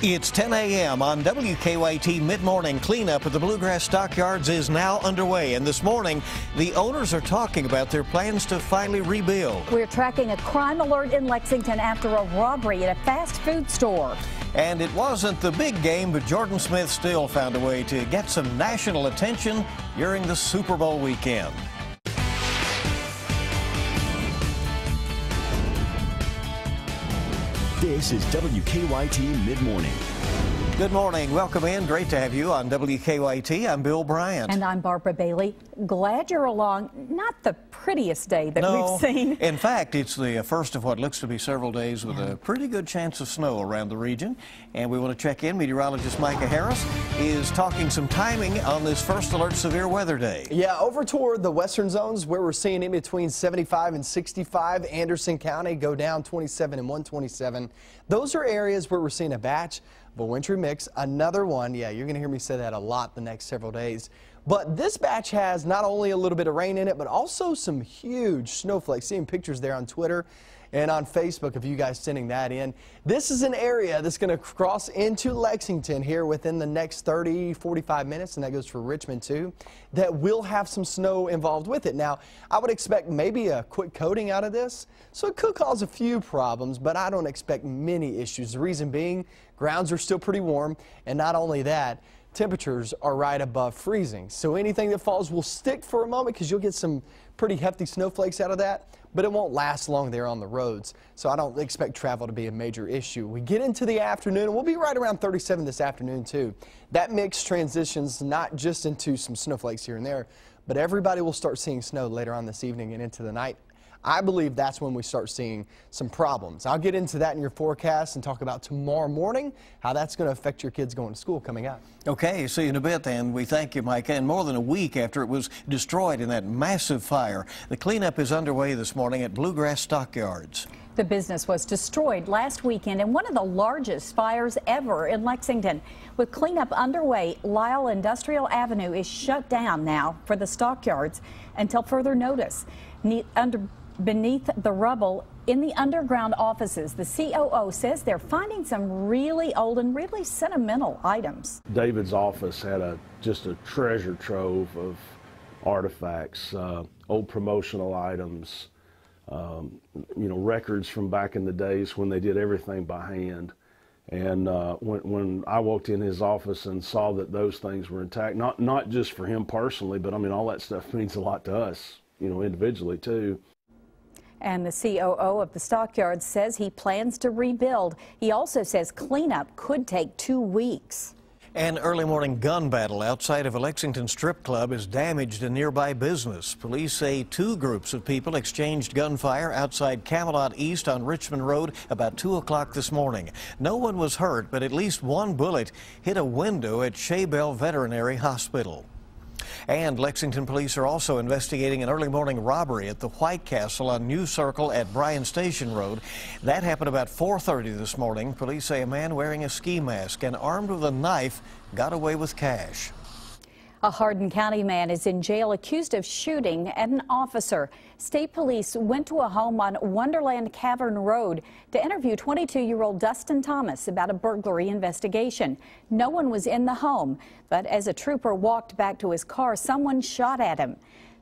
It's 10 a.m. on WKYT Midmorning. Cleanup at the Bluegrass Stockyards is now underway, and this morning the owners are talking about their plans to finally rebuild. We're tracking a crime alert in Lexington after a robbery at a fast food store. And it wasn't the big game, but Jordan Smith still found a way to get some national attention during the Super Bowl weekend. This is WKYT Midmorning. Good morning. Welcome in. Great to have you on WKYT. I'm Bill Bryant. And I'm Barbara Bailey. Glad you're along. Not the prettiest day that we've seen. In fact, it's the first of what looks to be several days with a pretty good chance of snow around the region. And we want to check in. Meteorologist Micah Harris is talking some timing on this first alert severe weather day. Yeah, over toward the western zones where we're seeing in between 75 and 65. Anderson County go down 27 and 127. Those are areas where we're seeing a batch of a wintry mix. Another one, yeah, you're going to hear me say that a lot the next several days. But this batch has not only a little bit of rain in it, but also some huge snowflakes. Seeing pictures there on Twitter and on Facebook of you guys sending that in. This is an area that's going to cross into Lexington here within the next 30, 45 minutes, and that goes for Richmond too, that will have some snow involved with it. Now, I would expect maybe a quick coating out of this, so it could cause a few problems, but I don't expect many issues. The reason being, grounds are still pretty warm, and not only that, temperatures are right above freezing. So anything that falls will stick for a moment because you'll get some pretty hefty snowflakes out of that, but it won't last long there on the roads. So I don't expect travel to be a major issue. We get into the afternoon, and we'll be right around 37 this afternoon too. That mix transitions not just into some snowflakes here and there, but everybody will start seeing snow later on this evening and into the night. I believe that's when we start seeing some problems. I'll get into that in your forecast and talk about tomorrow morning, how that's going to affect your kids going to school coming up. Okay, see you in a bit then. We thank you, Micah. And more than a week after it was destroyed in that massive fire, the cleanup is underway this morning at Bluegrass Stockyards. The business was destroyed last weekend in one of the largest fires ever in Lexington. With cleanup underway, Lyle Industrial Avenue is shut down now for the stockyards until further notice. Beneath the rubble in the underground offices, the COO says they're finding some really old and really sentimental items. David's office had just a treasure trove of artifacts, old promotional items, records from back in the days when they did everything by hand. And when I walked in his office and saw that those things were intact, not just for him personally, but I mean, all that stuff means a lot to us, individually too. And the COO of the stockyards says he plans to rebuild. He also says cleanup could take 2 weeks. An early morning gun battle outside of a Lexington strip club has damaged a nearby business. Police say 2 groups of people exchanged gunfire outside Camelot East on Richmond Road about 2 o'clock this morning. No one was hurt, but at least one bullet hit a window at Shaybell Veterinary Hospital. And Lexington police are also investigating an early morning robbery at the White Castle on New Circle at Bryan Station Road. That happened about 4:30 this morning. Police say a man wearing a ski mask and armed with a knife got away with cash. A Hardin County man is in jail accused of shooting at an officer. State police went to a home on Wonderland Cavern Road to interview 22-year-old Dustin Thomas about a burglary investigation. No one was in the home, but as a trooper walked back to his car, someone shot at him.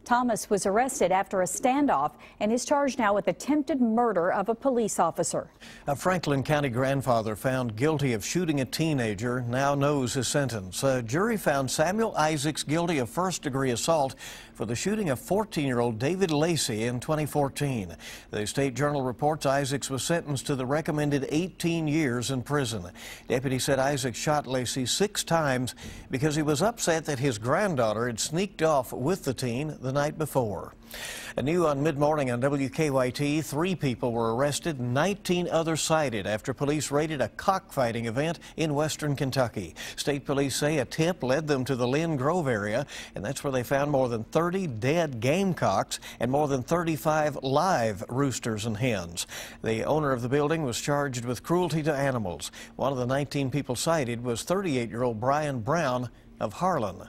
Thomas was arrested after a standoff and is charged now with attempted murder of a police officer. A Franklin County grandfather found guilty of shooting a teenager now knows his sentence. A jury found Samuel Isaacs guilty of first-degree assault for the shooting of 14-year-old David Lacey in 2014. The State Journal reports Isaacs was sentenced to the recommended 18 years in prison. Deputies said Isaacs shot Lacey 6 times because he was upset that his granddaughter had sneaked off with the teen the night before. New on Mid-Morning on WKYT, 3 people were arrested, 19 others cited after police raided a cockfighting event in western Kentucky. State police say a tip led them to the Lynn Grove area, and that's where they found more than 30 dead gamecocks and more than 35 live roosters and hens. The owner of the building was charged with cruelty to animals. One of the 19 people cited was 38-year-old Brian Brown of Harlan.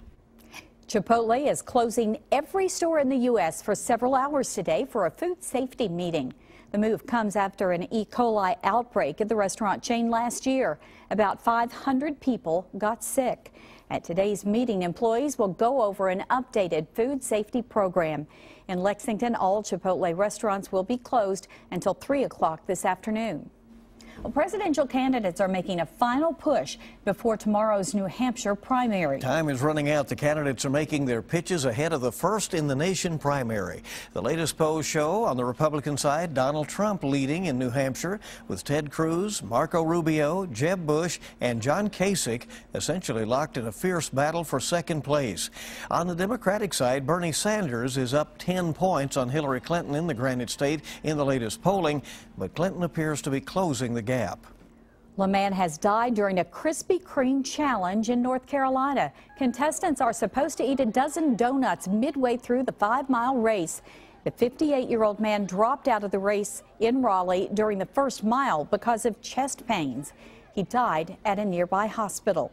Chipotle is closing every store in the U.S. for several hours today for a food safety meeting. The move comes after an E. coli outbreak at the restaurant chain last year. About 500 people got sick. At today's meeting, employees will go over an updated food safety program. In Lexington, all Chipotle restaurants will be closed until 3 o'clock this afternoon. Well, presidential candidates are making a final push before tomorrow's New Hampshire primary. Time is running out. The candidates are making their pitches ahead of the first-in-the-nation primary. The latest polls show on the Republican side, Donald Trump leading in New Hampshire, with Ted Cruz, Marco Rubio, Jeb Bush, and John Kasich essentially locked in a fierce battle for second place. On the Democratic side, Bernie Sanders is up 10 points on Hillary Clinton in the Granite State in the latest polling, but Clinton appears to be closing the gap. A man has died during a Krispy Kreme challenge in North Carolina. Contestants are supposed to eat a dozen donuts midway through the 5-mile race. The 58-year-old man dropped out of the race in Raleigh during the first mile because of chest pains. He died at a nearby hospital.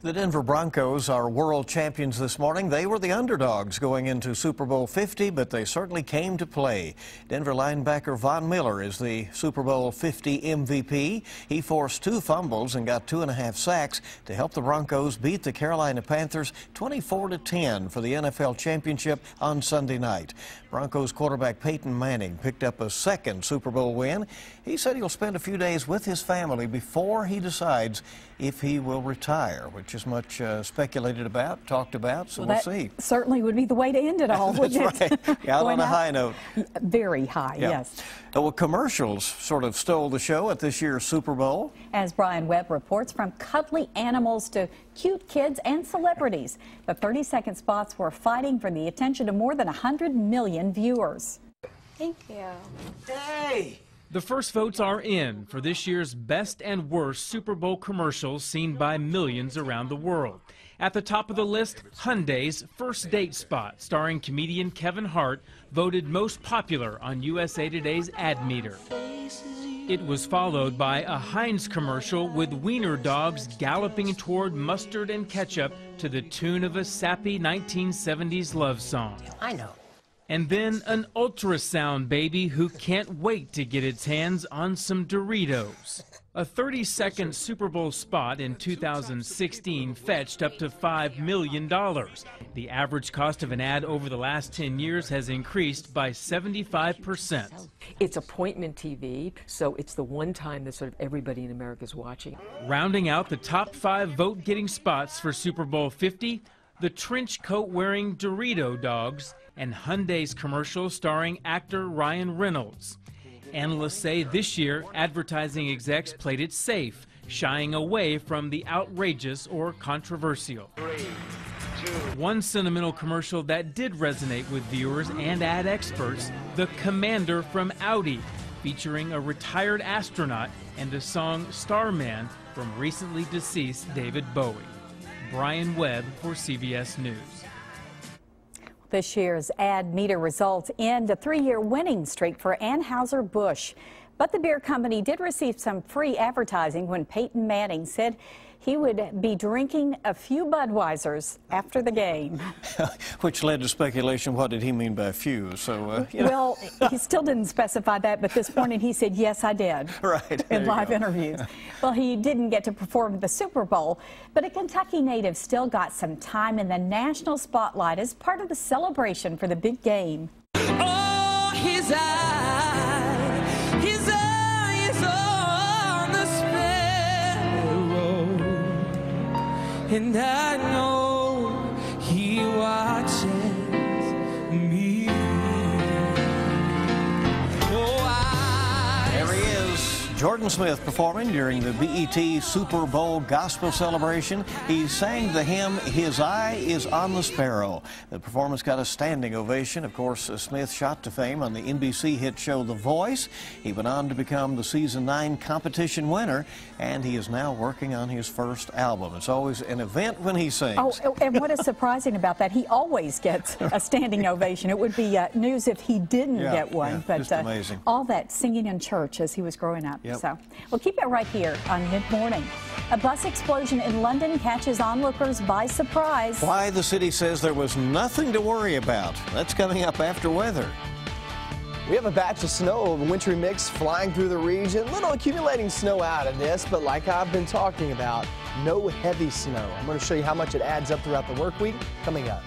The Denver Broncos are world champions this morning. They were the underdogs going into Super Bowl 50, but they certainly came to play. Denver linebacker Von Miller is the Super Bowl 50 MVP. He forced 2 fumbles and got 2.5 sacks to help the Broncos beat the Carolina Panthers 24-10 for the NFL championship on Sunday night. Broncos quarterback Peyton Manning picked up a second Super Bowl win. He said he'll spend a few days with his family before he decides if he will retire, which is much speculated about, talked about, so we'll see. Certainly would be the way to end it all, wouldn't it? Right. Out on a high note. Very high, yes. Well, commercials sort of stole the show at this year's Super Bowl. As Brian Webb reports, from cuddly animals to cute kids and celebrities, the 30-second spots were fighting for the attention of more than 100 million viewers. Thank you. Hey! The first votes are in for this year's best and worst Super Bowl commercials seen by millions around the world. At the top of the list, Hyundai's First Date spot, starring comedian Kevin Hart, voted most popular on USA Today's ad meter. It was followed by a Heinz commercial with wiener dogs galloping toward mustard and ketchup to the tune of a sappy 1970s love song. I know. And then an ultrasound baby who can't wait to get its hands on some Doritos. A 30-second Super Bowl spot in 2016 fetched up to $5 million. The average cost of an ad over the last 10 years has increased by 75%. It's appointment TV, so it's the one time that sort of everybody in America is watching. Rounding out the top 5 vote-getting spots for Super Bowl 50, the trench coat-wearing Dorito dogs, and Hyundai's commercial starring actor Ryan Reynolds. Analysts say this year, advertising execs played it safe, shying away from the outrageous or controversial. One sentimental commercial that did resonate with viewers and ad experts, the Commander from Audi, featuring a retired astronaut and the song Starman from recently deceased David Bowie. Brian Webb for CBS News. This year's ad meter results end a 3-year winning streak for Anheuser-Busch. But the beer company did receive some free advertising when Peyton Manning said he would be drinking a few Budweisers after the game. Which led to speculation, what did he mean by a few? So, you know. Well, he still didn't specify that, but this morning he said, yes, I did. Right. In live interviews. Well, he didn't get to perform at the Super Bowl, but a Kentucky native still got some time in the national spotlight as part of the celebration for the big game. Oh, his eye is on the sparrow, and I know he watches me. There he is, Jordan Smith, performing during the BET Super Bowl gospel celebration. He sang the hymn, His Eye is on the Sparrow. The performance got a standing ovation. Of course, Smith shot to fame on the NBC hit show The Voice. He went on to become the season 9 competition winner, and he is now working on his first album. It's always an event when he sings. Oh, and what is surprising about that, he always gets a standing ovation. It would be news if he didn't get one. But just amazing. All that singing in church as he was growing up. Yep. So, we'll keep it right here on Mid-Morning. A bus explosion in London catches onlookers by surprise. Why the city says there was nothing to worry about. That's coming up after weather. We have a batch of snow, a wintry mix flying through the region. Little accumulating snow out of this, but like I've been talking about, no heavy snow. I'm going to show you how much it adds up throughout the work week coming up.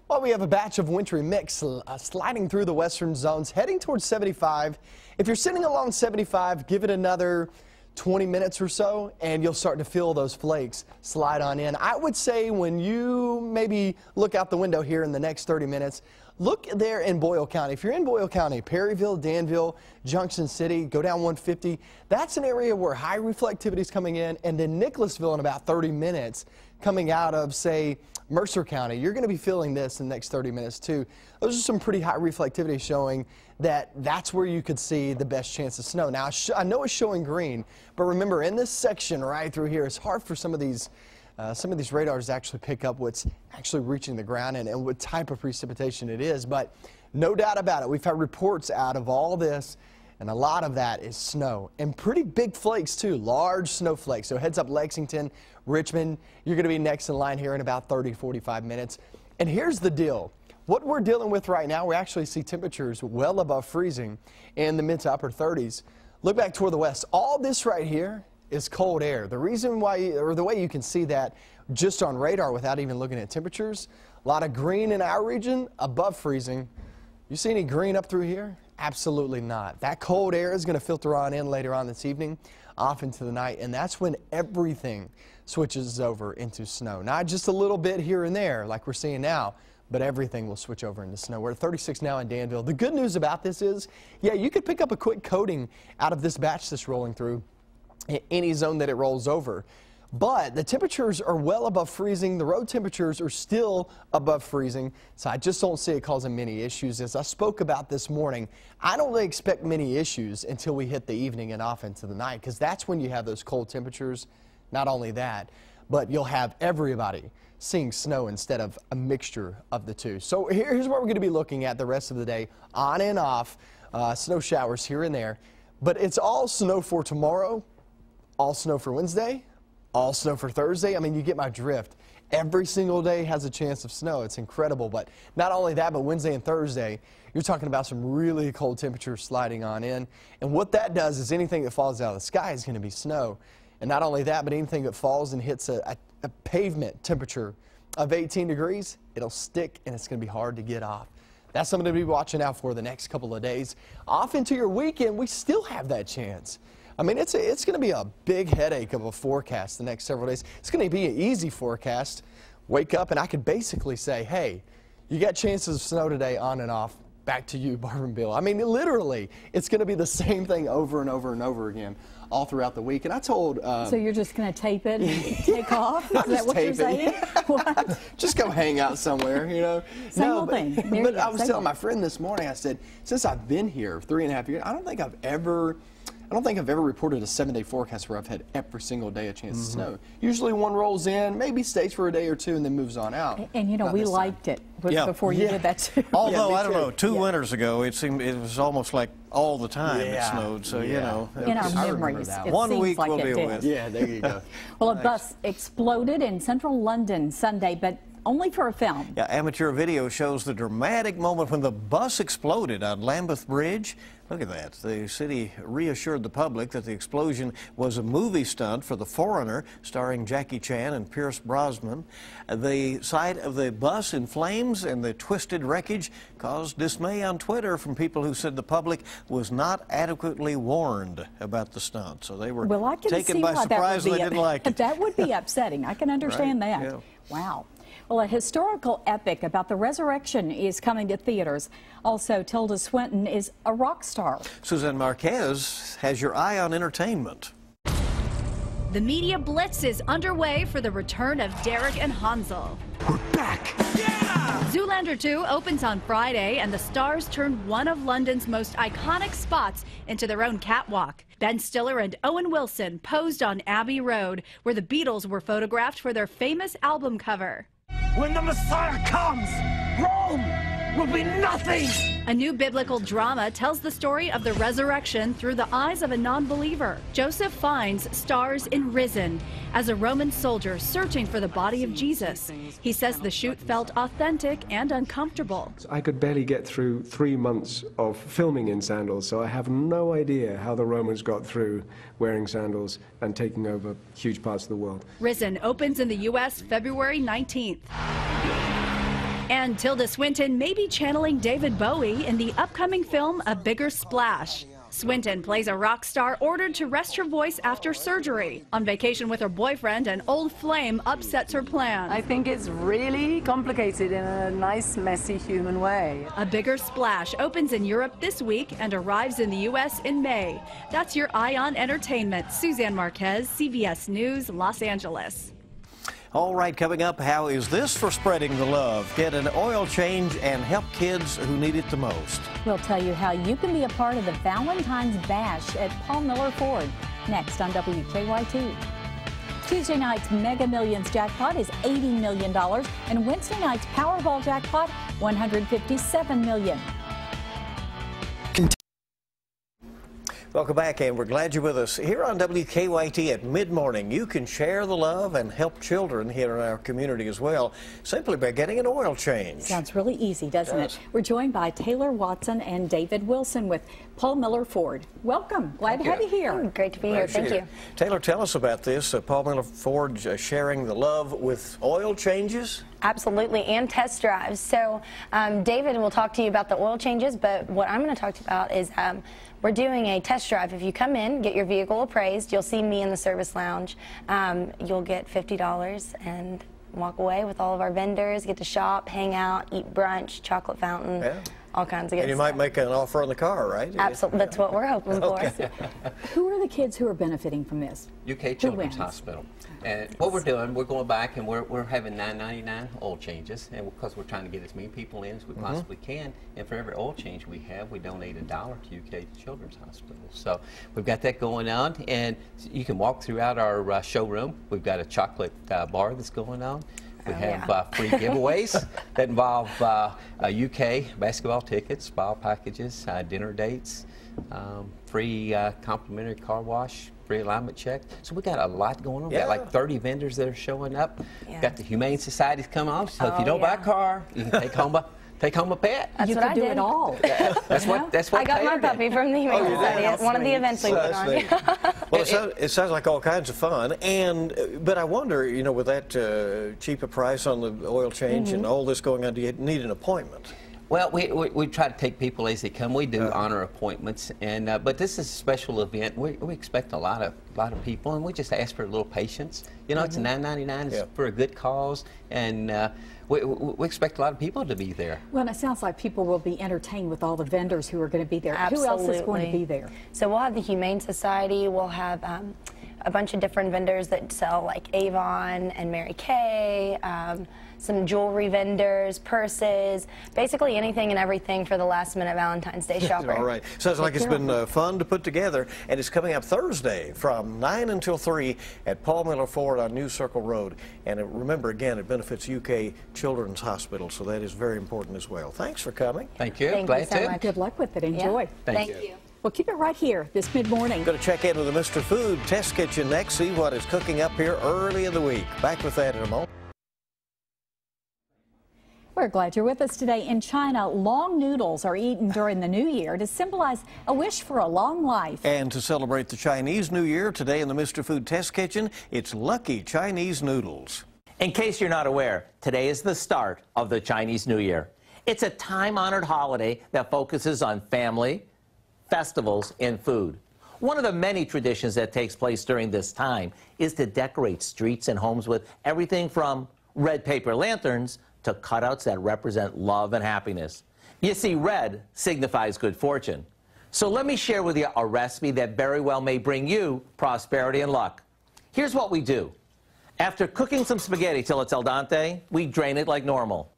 Well, we have a batch of wintry mix sliding through the western zones, heading towards 75. If you're sitting along 75, give it another 20 minutes or so, and you'll start to feel those flakes slide on in. I would say when you maybe look out the window here in the next 30 minutes, look there in Boyle County. If you're in Boyle County, Perryville, Danville, Junction City, go down 150, that's an area where high reflectivity is coming in, and then Nicholasville in about 30 minutes coming out of, say, Mercer County. You're going to be feeling this in the next 30 minutes too. Those are some pretty high reflectivity showing that that's where you could see the best chance of snow. Now, I know it's showing green, but remember in this section right through here, it's hard for some of these radars to actually pick up what's actually reaching the ground and what type of precipitation it is. But no doubt about it, we've had reports out of all this, and a lot of that is snow and pretty big flakes too, large snowflakes. So heads up Lexington, Richmond, you're going to be next in line here in about 30-45 minutes. And here's the deal. What we're dealing with right now, we actually see temperatures well above freezing in the mid to upper 30s. Look back toward the west. All this right here is cold air. The reason why, or the way you can see that just on radar without even looking at temperatures, a lot of green in our region above freezing. You see any green up through here? Absolutely not. That cold air is going to filter on in later on this evening, off into the night, and that's when everything switches over into snow. Not just a little bit here and there like we're seeing now, but everything will switch over into snow. We're at 36 now in Danville. The good news about this is, yeah, you could pick up a quick coating out of this batch that's rolling through in any zone that it rolls over. But the temperatures are well above freezing. The road temperatures are still above freezing. So I just don't see it causing many issues. As I spoke about this morning, I don't really expect many issues until we hit the evening and off into the night, because that's when you have those cold temperatures. Not only that, but you'll have everybody seeing snow instead of a mixture of the two. So here's what we're going to be looking at the rest of the day. On and off, snow showers here and there. But it's all snow for tomorrow, all snow for Wednesday, all snow for Thursday. I mean, you get my drift. Every single day has a chance of snow. It's incredible. But not only that, but Wednesday and Thursday, you're talking about some really cold temperatures sliding on in. And what that does is anything that falls out of the sky is going to be snow. And not only that, but anything that falls and hits a pavement temperature of 18 degrees, it'll stick and it's going to be hard to get off. That's something to be watching out for the next couple of days. Off into your weekend, we still have that chance. I mean, it's going to be a big headache of a forecast the next several days. It's going to be an easy forecast. Wake up and I could basically say, hey, you got chances of snow today on and off. Back to you, Barb Bill. I mean, literally, it's going to be the same thing over and over and over again all throughout the week. And I told... so you're just going to tape it and take off? Is that what you're saying? What? Just go hang out somewhere, you know? Same old thing. But I was telling my friend this morning, I said, since I've been here 3.5 years, I don't think I've ever reported a 7-day forecast where I've had every single day a chance of snow. Usually one rolls in, maybe stays for a day or two, and then moves on out. And you know, we liked it before you did that too. Although, I don't know, two winters ago, it was almost like all the time it snowed. So, you know. In our memories, it 1 seems week like we'll it deal did. with. Yeah, there you go. Well, a bus exploded in central London Sunday, but only for a film. Yeah, amateur video shows the dramatic moment when the bus exploded on Lambeth Bridge. Look at that. The city reassured the public that the explosion was a movie stunt for The Foreigner, starring Jackie Chan and Pierce Brosnan. The sight of the bus in flames and the twisted wreckage caused dismay on Twitter from people who said the public was not adequately warned about the stunt. So they were taken by surprise and they didn't like it. That would be upsetting. I can understand that. Yeah. Wow. Well, a historical epic about the resurrection is coming to theaters. Also, Tilda Swinton is a rock star. Suzanne Marquez has your eye on entertainment. The media blitz is underway for the return of Derek and Hansel. We're back! Yeah! Zoolander 2 opens on Friday, and the stars turn one of London's most iconic spots into their own catwalk. Ben Stiller and Owen Wilson posed on Abbey Road, where the Beatles were photographed for their famous album cover. When the Messiah comes, Rome will be nothing. A new biblical drama tells the story of the resurrection through the eyes of a non-believer. Joseph finds stars in Risen as a Roman soldier searching for the body of Jesus. He says the shoot felt authentic and uncomfortable. I could barely get through 3 months of filming in sandals, so I have no idea how the Romans got through wearing sandals and taking over huge parts of the world. Risen opens in the U.S. February 19th. And Tilda Swinton may be channeling David Bowie in the upcoming film A Bigger Splash. Swinton plays a rock star ordered to rest her voice after surgery. On vacation with her boyfriend, an old flame upsets her plans. I think it's really complicated in a nice, messy, human way. A Bigger Splash opens in Europe this week and arrives in the U.S. in May. That's your Eye on Entertainment. Suzanne Marquez, CBS News, Los Angeles. All right, coming up, how is this for spreading the love? Get an oil change and help kids who need it the most. We'll tell you how you can be a part of the Valentine's Bash at Paul Miller Ford. Next on WKYT. Tuesday night's Mega Millions jackpot is $80 million, and Wednesday night's Powerball jackpot, $157 million. Welcome back, and we're glad you're with us. Here on WKYT at Mid-Morning, you can share the love and help children here in our community as well, simply by getting an oil change. Sounds really easy, doesn't it? We're joined by Taylor Watson and David Wilson with Paul Miller Ford. Welcome. Glad to have you here. Great to be here. Thank you. Taylor, tell us about this. Paul Miller Ford sharing the love with oil changes. Absolutely, and test drives. So David will talk to you about the oil changes, but what I'm going to talk to you about is we're doing a test drive. If you come in, get your vehicle appraised, you'll see me in the service lounge. You'll get $50 and walk away with all of our vendors, get to shop, hang out, eat brunch, chocolate fountain, all kinds of good stuff. And you might make an offer on the car, right? Absolutely, that's what we're hoping for. Who are the kids who are benefiting from this? UK Children's Hospital. And what we're doing, we're going back and we're having $9.99 oil changes, and because we're trying to get as many people in as we possibly can, and for every oil change we have, we donate $1 to UK Children's Hospital. So we've got that going on, and you can walk throughout our showroom. We've got a chocolate bar that's going on. We have free giveaways that involve UK basketball tickets, spa packages, dinner dates, free complimentary car wash, free alignment check. So we got a lot going on. We got like 30 vendors that are showing up. Got the Humane Society's come on. So if you don't buy a car, you can take home a pet. That's you what could I do did. it all. That's what I got my puppy from the Humane Society at one of the events we put on. Well, it sounds like all kinds of fun, but I wonder, you know, with that cheaper price on the oil change and all this going on, do you need an appointment? Well, we try to take people as they come. We do honor appointments, and but this is a special event. We expect a lot of people, and we just ask for a little patience. You know, it's $9.99 for a good cause, and we expect a lot of people to be there. Well, and it sounds like people will be entertained with all the vendors who are going to be there. Absolutely. Who else is going to be there? So we'll have the Humane Society. We'll have a bunch of different vendors that sell like Avon and Mary Kay, some jewelry vendors, purses, basically anything and everything for the last minute Valentine's Day shopper. All right. Sounds like it's been fun to put together, and it's coming up Thursday from 9 until 3 at Paul Miller Ford on New Circle Road. And remember, again, it benefits UK Children's Hospital, so that is very important as well. Thanks for coming. Thank you. Thank you so much. Good luck with it. Enjoy. Thank you. Well, keep it right here this mid-morning. Going to check in with the Mr. Food Test Kitchen next, see what is cooking up here early in the week. Back with that in a moment. We're glad you're with us today. In China, long noodles are eaten during the New Year to symbolize a wish for a long life. And to celebrate the Chinese New Year, today in the Mr. Food Test Kitchen, it's Lucky Chinese Noodles. In case you're not aware, today is the start of the Chinese New Year. It's a time-honored holiday that focuses on family, festivals, and food. One of the many traditions that takes place during this time is to decorate streets and homes with everything from red paper lanterns to cutouts that represent love and happiness. You see, red signifies good fortune. So let me share with you a recipe that very well may bring you prosperity and luck. Here's what we do. After cooking some spaghetti till it's al dente, we drain it like normal.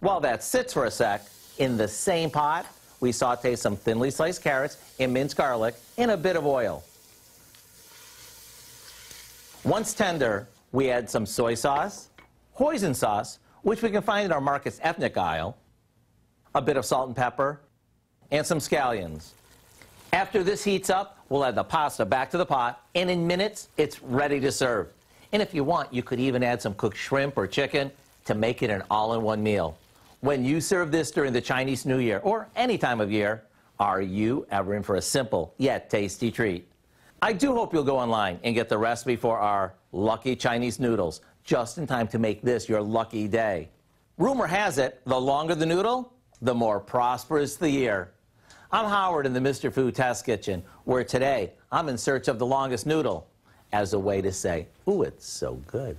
While that sits for a sec, in the same pot, we saute some thinly sliced carrots and minced garlic in a bit of oil. Once tender, we add some soy sauce, hoisin sauce, which we can find in our market's ethnic aisle, a bit of salt and pepper, and some scallions. After this heats up, we'll add the pasta back to the pot, and in minutes, it's ready to serve. And if you want, you could even add some cooked shrimp or chicken to make it an all-in-one meal. When you serve this during the Chinese New Year, or any time of year, are you ever in for a simple yet tasty treat? I do hope you'll go online and get the recipe for our lucky Chinese noodles, just in time to make this your lucky day. Rumor has it, the longer the noodle, the more prosperous the year. I'm Howard in the Mr. Food Test Kitchen, where today I'm in search of the longest noodle as a way to say, ooh, it's so good.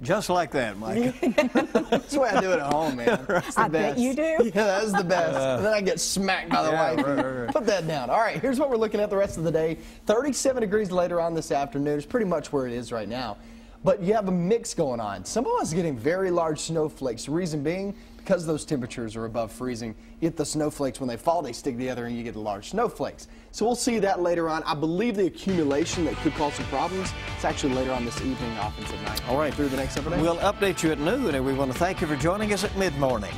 Just like that, Mike. That's the way I do it at home, man. I bet you do. Yeah, that's the best. And then I get smacked by the wife. Right. Put that down. All right, here's what we're looking at the rest of the day. 37 degrees later on this afternoon. It's pretty much where it is right now. But you have a mix going on. Some of us are getting very large snowflakes. The reason being, because those temperatures are above freezing, you get the snowflakes, when they fall, they stick together and you get the large snowflakes. So we'll see that later on. I believe the accumulation that could cause some problems, it's actually later on this evening, off into night. All right. Through the next 7 days. We'll update you at noon, and we want to thank you for joining us at Mid-Morning.